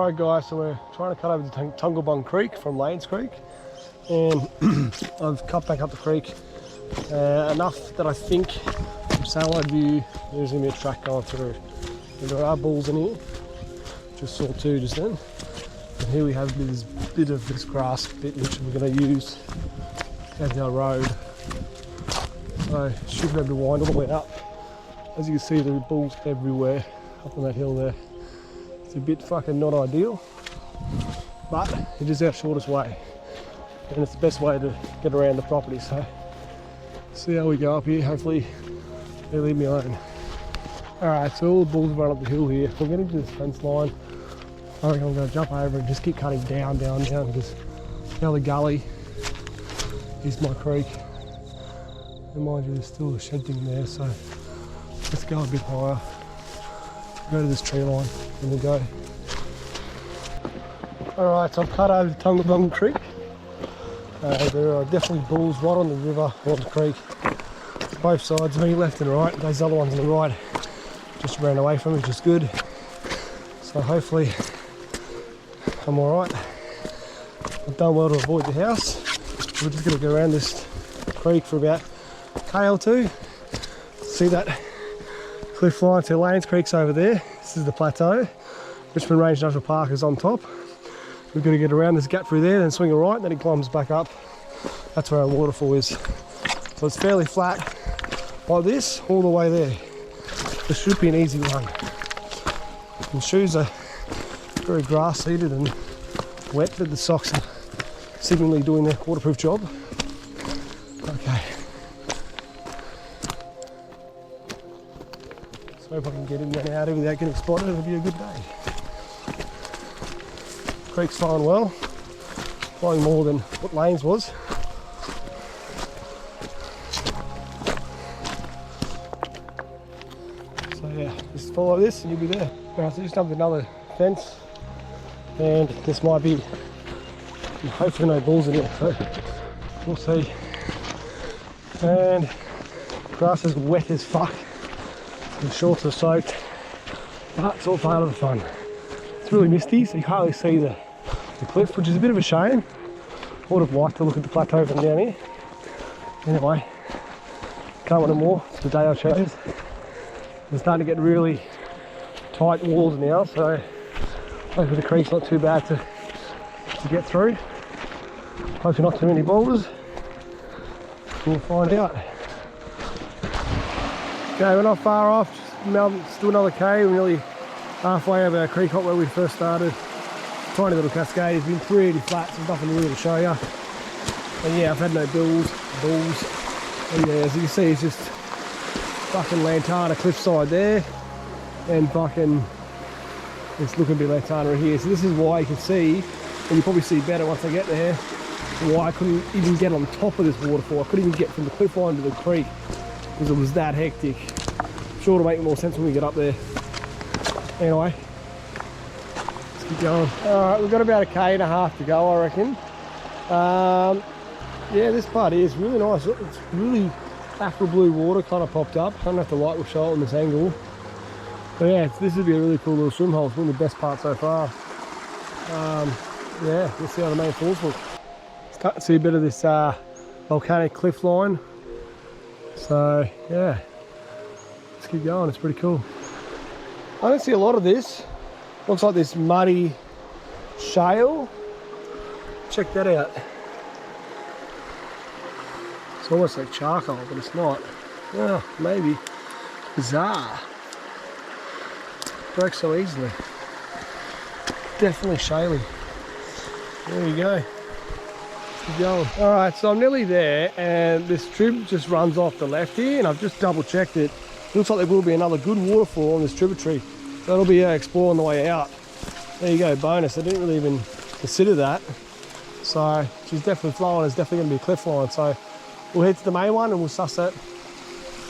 Alright guys, so we're trying to cut over the Tunglebung Creek from Lanescreek, and I've cut back up the creek enough that I think from satellite view there's going to be a track going through. And there are bulls in here, just saw two just then. And here we have this bit of this grass bit which we're going to use as our road. So should be able to wind all the way up. As you can see, there are bulls everywhere up on that hill there. It's a bit fucking not ideal, but it is our shortest way and it's the best way to get around the property. So see how we go up here. Hopefully they leave me alone. Alright, so all the bulls run up the hill here. We're getting to this fence line. I reckon I'm going to jump over and just keep cutting down because now the gully is my creek. And mind you, there's still a shed thing there, so let's go a bit higher. Go to this tree line and we'll go. Alright, so I've cut over the Tunglebung Creek. There are definitely bulls right on the river, on the creek. Both sides of me, left and right. Those other ones on the right just ran away from me, which is good. So hopefully I'm alright. I've done well to avoid the house. We're just going to go around this creek for about a K or two. See that cliff line to Lanescreek's over there. This is the plateau. Richmond Range National Park is on top. We've got to get around this gap through there, then swing a right, then it climbs back up. That's where our waterfall is. So it's fairly flat like this all the way there. This should be an easy one. The shoes are very grass seeded and wet, but the socks are seemingly doing their waterproof job. Okay. So if I can get in and out of without getting spotted, it'll be a good day. Creek's flowing well, flowing more than what Lanes was. So yeah, just follow this and you'll be there. Alright, so just jumped another fence, and this might be, hopefully no bulls in it, so we'll see. And grass is wet as fuck. The shorts are soaked, but it's all part of the fun. It's really misty, so you can't really see the cliff, which is a bit of a shame. I would have liked to look at the plateau from down here. Anyway, can't want it more. It's the day I chose. We're starting to get really tight walls now, so hopefully the creek's not too bad to get through. Hopefully not too many boulders. We'll find out. Okay, we're not far off, just still another K. We're nearly halfway over our creekhop where we first started. Tiny little cascade, it's been pretty flat, so there's nothing really to show you. And yeah, I've had no bulls. And yeah, as you can see, it's just fucking Lantana cliffside there. And fucking, it's looking a bit Lantana here. So this is why you can see, and you probably see better once I get there, why I couldn't even get on top of this waterfall. I couldn't even get from the cliff line to the creek because it was that hectic. I'm sure it'll make more sense when we get up there. Anyway, let's keep going. Alright, we've got about a K and a half to go, I reckon. Yeah, this part is really nice. It's really aqua blue water kind of popped up. I don't know if the light will show it on this angle. But yeah, this would be a really cool little swim hole. It's one of the best parts so far. Yeah, let's see how the main falls look. Start to see a bit of this volcanic cliff line. So yeah, let's keep going. It's pretty cool. I don't see a lot of this. Looks like this muddy shale. Check that out. It's almost like charcoal, but it's not. Oh, maybe. Bizarre. Breaks so easily. Definitely shaly. There you go. Keep going. Alright, so I'm nearly there, and this trib just runs off the left here, and I've just double checked it. Looks like there will be another good waterfall on this tributary. So that'll be exploring the way out. There you go, bonus. I didn't really even consider that. So she's definitely flowing. It's definitely going to be a cliff line. So we'll head to the main one and we'll suss it.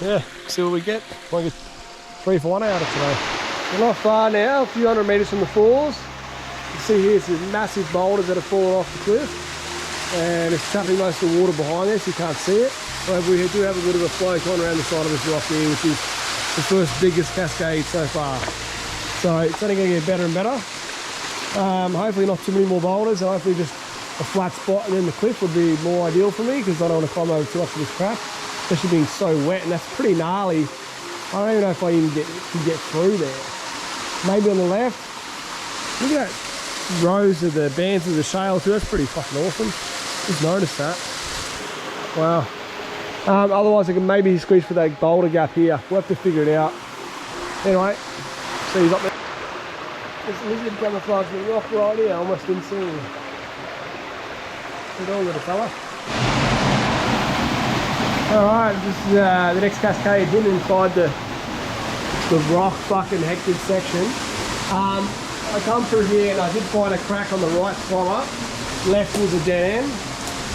Yeah, see what we get. Might get 3 for 1 out of today. We're not far now, a few hundred metres from the falls. You can see here some massive boulders that have fallen off the cliff. And it's trapping most of the water behind there, so you can't see it. However, we do have a bit of a flow going around the side of this rock here, which is the first biggest cascade so far. So it's only going to get better and better. Hopefully not too many more boulders, and hopefully just a flat spot and then the cliff would be more ideal for me, because I don't want to climb over too much of this crap, especially being so wet, and that's pretty gnarly. I don't even know if I even can get through there. Maybe on the left. Look at that rows of the bands of the shale too. That's pretty fucking awesome. Just noticed that. Wow. Otherwise I can maybe squeeze for that boulder gap here. We'll have to figure it out. Anyway, see he's up there. This lizard camouflaged the rock right here. Almost didn't see him. Good on, little fella. Alright, this is the next cascade hidden inside the rock fucking hectic section. I come through here and I did find a crack on the right spot up. Left was a dead end.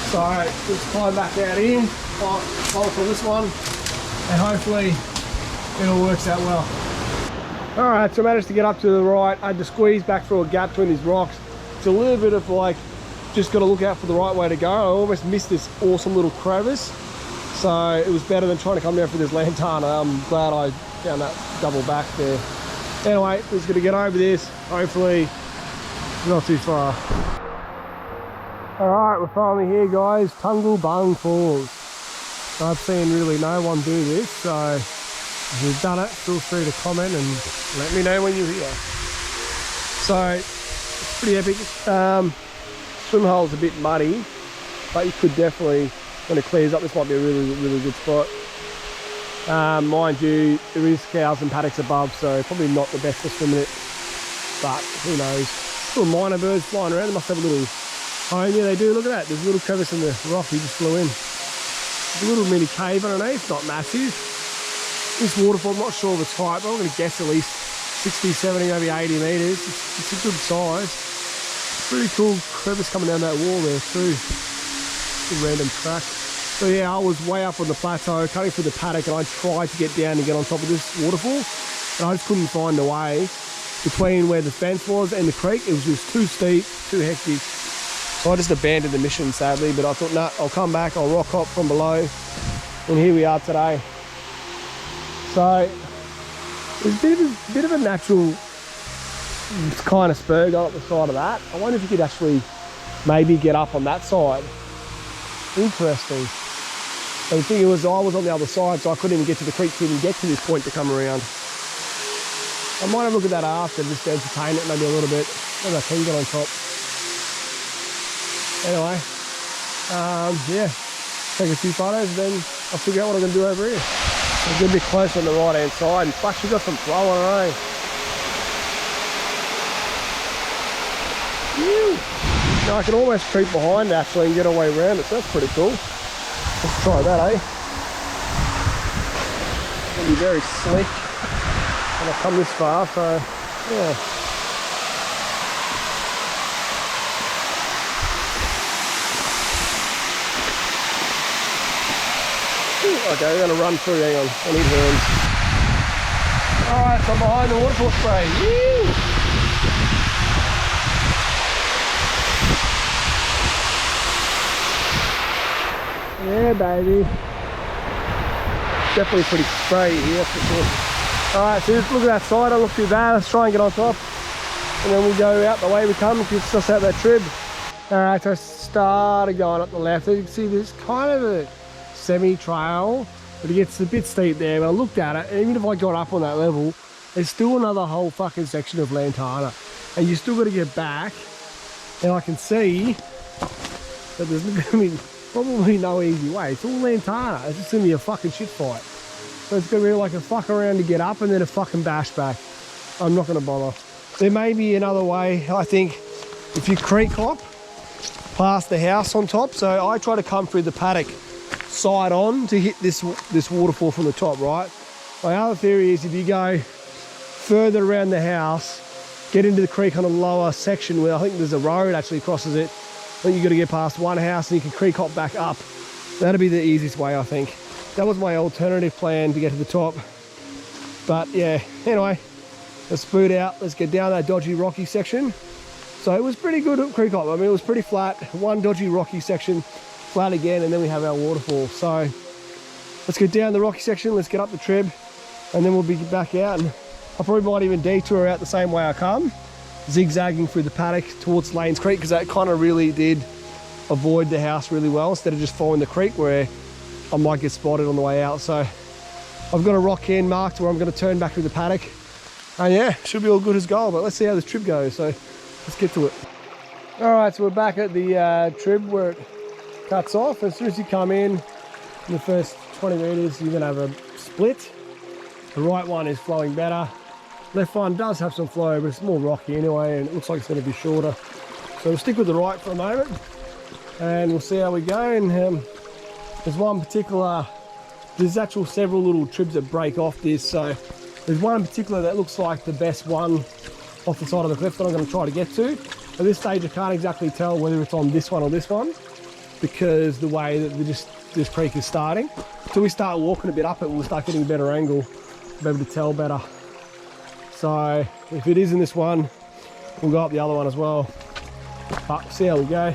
So let's climb back out in, follow for this one, and hopefully it all works out well. Alright, so I managed to get up to the right. I had to squeeze back through a gap between these rocks. It's a little bit of like, just got to look out for the right way to go. I almost missed this awesome little crevice. So it was better than trying to come down for this lantana. I'm glad I found that double back there. Anyway, we're just going to get over this. Hopefully not too far. Alright, we're finally here guys. Tunglebung Falls. I've seen really no one do this, so if you've done it, feel free to comment and let me know when you're here. So, it's pretty epic. Swim hole's a bit muddy, but you could definitely, when it clears up, this might be a really good spot. Mind you, there is cows and paddocks above, so probably not the best for swimming it, but who knows. Little minor birds flying around, they must have a little home. Yeah, they do. Look at that, there's a little crevice in the rock he just flew in. There's a little mini cave underneath, not massive. This waterfall, I'm not sure of its height, but I'm going to guess at least 60, 70, maybe 80 metres. It's a good size. Pretty cool crevice coming down that wall there too. Just a random track. So yeah, I was way up on the plateau, cutting through the paddock, and I tried to get down and get on top of this waterfall, and I just couldn't find a way between where the fence was and the creek. It was just too steep, too hectic. So I just abandoned the mission sadly, but I thought, nah, I'll come back, I'll rock hop from below, and here we are today. So there's a bit of a natural kind of spur going up the side of that. I wonder if you could actually maybe get up on that side. Interesting. The thing was, I was on the other side, so I couldn't even get to the creek to even get to this point to come around. I might have a look at that after, just to entertain it maybe a little bit. Maybe I can get on top. Anyway, yeah, take a few photos, then I'll figure out what I'm going to do over here. I'm going to be close on the right hand side, and fuck, you got some flow on her, eh? Now I can almost creep behind actually and get away around it, so that's pretty cool. Let's try that, eh? It'll be very slick when I come this far, so yeah. Okay, we're going to run through, hang on, I need hands. Alright, so I'm behind the waterfall spray. Woo! Yeah, baby. Definitely pretty spray here for sure. Alright, so just look at that side, don't look too bad. Let's try and get on top. And then we'll go out the way we come and just suss out that trib. Alright, so I started going up the left. As you can see, there's kind of a semi-trail, but it gets a bit steep there. But I looked at it, and even if I got up on that level, there's still another whole fucking section of lantana. And you still got to get back. And I can see that there's going to be probably no easy way. It's all lantana. It's just going to be a fucking shit fight. So it's going to be like a fuck around to get up and then a fucking bash back. I'm not going to bother. There may be another way, I think, if you creek hop past the house on top. So I try to come through the paddock side on to hit this waterfall from the top, right? My other theory is if you go further around the house, get into the creek on a lower section where I think there's a road actually crosses it. I think you've got to get past one house and you can creek hop back up. That'll be the easiest way, I think. That was my alternative plan to get to the top. But yeah, anyway, let's boot out. Let's get down that dodgy rocky section. So it was pretty good at creek hop. I mean, it was pretty flat. One dodgy rocky section, flat again, and then we have our waterfall. So let's get down the rocky section. Let's get up the trib, and then we'll be back out. And I probably might even detour out the same way I come, zigzagging through the paddock towards Lanes Creek, because that kind of really did avoid the house really well, instead of just following the creek where I might get spotted on the way out. So I've got a rock hand marked where I'm going to turn back through the paddock, and yeah, should be all good as gold. But let's see how this trip goes, so let's get to it. All right, so we're back at the trib where it cuts off. As soon as you come in the first 20 meters, you're going to have a split. The right one is flowing better. Left one does have some flow, but it's more rocky anyway, and it looks like it's going to be shorter. So we'll stick with the right for a moment, and we'll see how we go. And there's one particular, there's actually several little tribs that break off this. So there's one in particular that looks like the best one off the side of the cliff that I'm going to try to get to. At this stage, I can't exactly tell whether it's on this one or this one, because the way that this creek is starting. Until we start walking a bit up it, we'll start getting a better angle, be able to tell better. So if it is in this one, we'll go up the other one as well. But see how we go.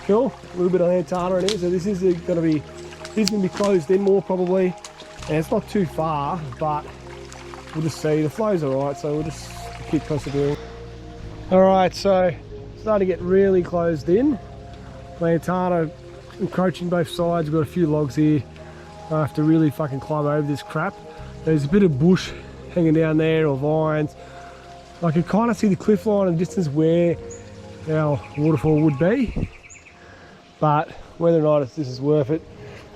Cool, a little bit of lantana in here. So this is going to be closed in more probably, and it's not too far, but we'll just see. The flow's all right, so we'll just keep persevering. All right, so starting to get really closed in. Lantana encroaching both sides. We've got a few logs here. I have to really fucking climb over this crap. There's a bit of bush hanging down there, or vines. I can kind of see the cliff line in the distance where our waterfall would be, but whether or not this is worth it,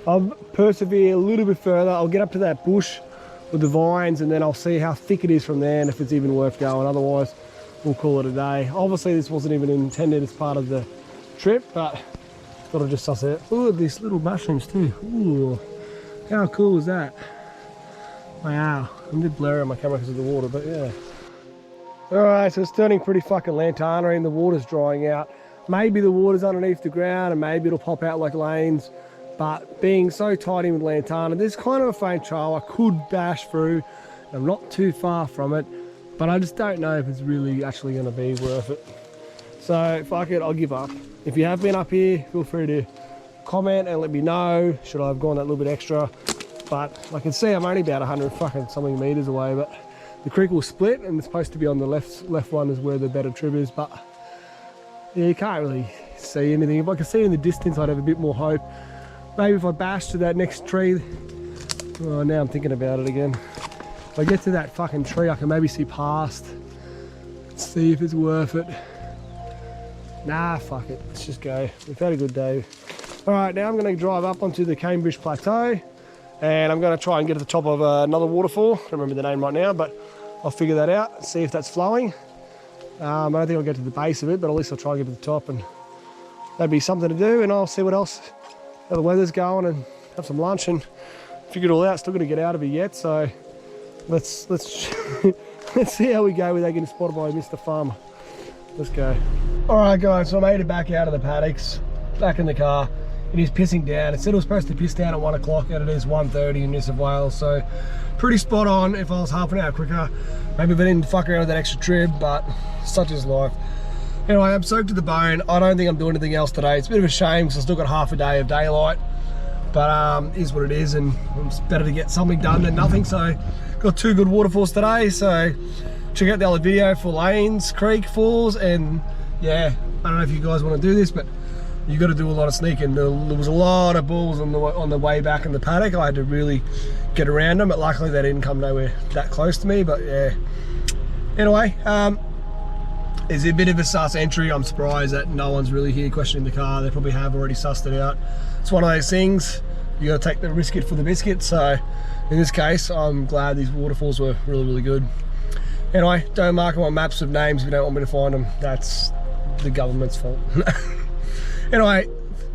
I'll persevere a little bit further. I'll get up to that bush with the vines, and then I'll see how thick it is from there and if it's even worth going. Otherwise, we'll call it a day. Obviously, this wasn't even intended as part of the trip, but thought I'd just suss it. Ooh, these little mushrooms too. Ooh, how cool is that? Wow, I'm a bit blurry on my camera because of the water, but yeah. Alright, so it's turning pretty fucking lantana and the water's drying out. Maybe the water's underneath the ground and maybe it'll pop out like lanes, but being so tight in with lantana, there's kind of a faint trail I could bash through. I'm not too far from it, but I just don't know if it's really actually going to be worth it. So fuck it, I'll give up. If you have been up here, feel free to comment and let me know, should I have gone that little bit extra. But I can see I'm only about 100 fucking something meters away, but the creek will split and it's supposed to be on the left one is where the better trib is, but yeah, you can't really see anything. If I could see it in the distance, I'd have a bit more hope. Maybe if I bash to that next tree, oh, now I'm thinking about it again. If I get to that fucking tree, I can maybe see past, see if it's worth it. Nah, fuck it, let's just go. We've had a good day. All right, now I'm gonna drive up onto the Cambridge Plateau, and I'm going to try and get to the top of another waterfall. I don't remember the name right now, but I'll figure that out, see if that's flowing. I don't think I'll get to the base of it, but at least I'll try and get to the top, and that'd be something to do. And I'll see what else, how the weather's going, and have some lunch and figure it all out. Still got to get out of it yet, so let's let's see how we go without getting spotted by Mr. Farmer. Let's go. All right, guys, so I made it back out of the paddocks, back in the car. It is pissing down. It said it was supposed to piss down at 1 o'clock, and it is 1:30 in New South Wales, so pretty spot on. If I was half an hour quicker, maybe if I didn't fuck around with that extra trib, but such is life. Anyway, I'm soaked to the bone. I don't think I'm doing anything else today. It's a bit of a shame because I've still got half a day of daylight, but it is what it is, and it's better to get something done than nothing. So got 2 good waterfalls today, so check out the other video for Lanes Creek falls. And yeah, I don't know if you guys want to do this, but you got to do a lot of sneaking. There was a lot of bulls on the way back in the paddock. I had to really get around them, but luckily they didn't come nowhere that close to me. But yeah, anyway, it's a bit of a sus entry. I'm surprised that no one's really here questioning the car. They probably have already sussed it out. It's one of those things, you got to take the biscuit for the biscuit. So in this case, I'm glad these waterfalls were really good. Anyway, don't mark them on maps with names if you don't want me to find them. That's the government's fault. Anyway,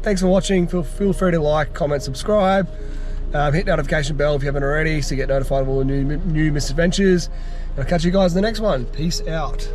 thanks for watching. Feel free to like, comment, subscribe. Hit notification bell if you haven't already, so you get notified of all the new misadventures. And I'll catch you guys in the next one. Peace out.